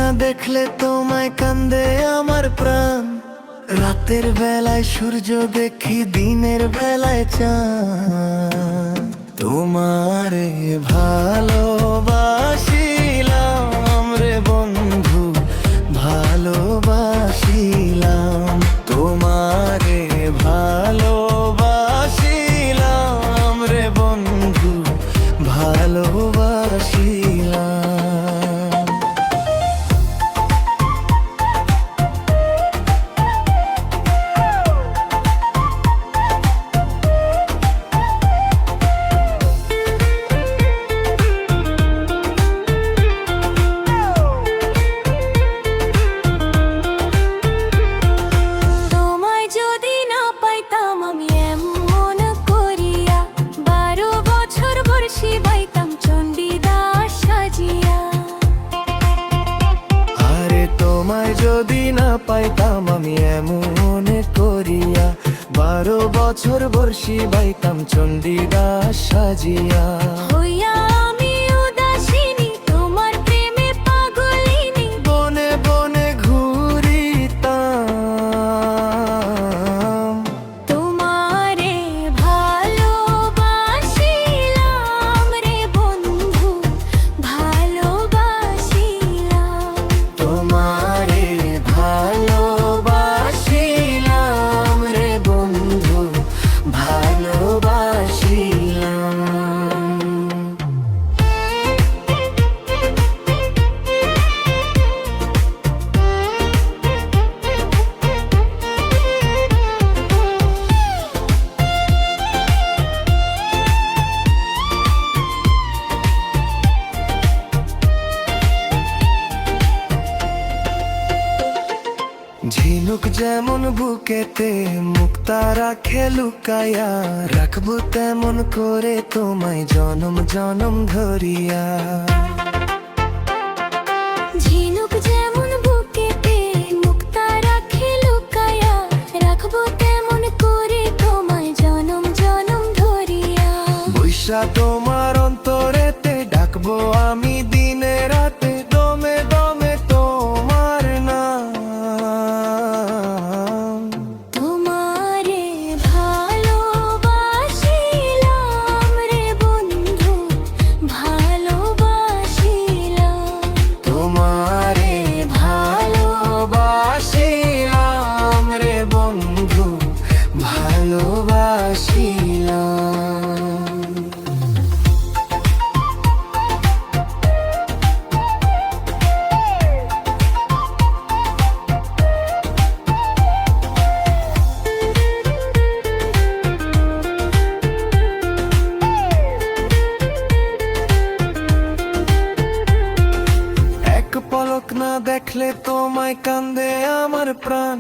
না দেখলে তোমায় কান্দে আমার প্রাণ। রাতের বেলায় সূর্য দেখি, দিনের বেলায় চাঁদ। তোমারে ভালোবাসিলাম রে বন্ধু, ভালোবাসিলাম। তোমারে ভালোবাসিলাম রে বন্ধু, ভালোবাসিলাম। যদি না পাইতাম আমি এমন করিয়া, 12 বছর বর্ষি বাইতাম চণ্ডীদাস সাজিয়া। হইয়া আমি উদাসিনী, তোমার প্রেমে পাগলিনী, বনে বনে ঘুরিতাম। তোমারে ভালোবাসিলাম রে বন্ধু, ভালোবাসিলাম। তোমারে ভালোবাসিলাম রে বন্ধু, ভালোবাসিলাম। ঝিনুক যেমন বুকেতে মুক্তা রাখে লুকায়া, রাখবো তেমন করে তোমায় জনম জনম ধরিয়া। ঝিনুক যেমন বুকেতে মুক্তা রাখে লুকায়া, রাখবো তেমন করে তোমায় জনম জনম ধরিয়া। বৈশা তোমার অন্তরেতে ডাকবো আমি দিনে রাতে, দমে দমে তোমার নাম। পলক না দেখলে তোমায় কান্দে আমার প্রাণ।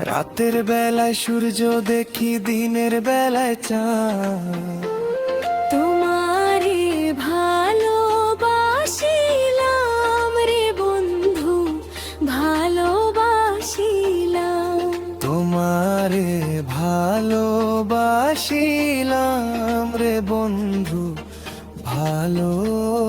রাতের বেলায় সূর্য দেখি, দিনের বেলায় চাঁদ। তোমারে ভালোবাসিলাম রে বন্ধু, ভালোবাসিলাম। তোমারে ভালোবাসিলাম রে বন্ধু, ভালোবাসিলাম।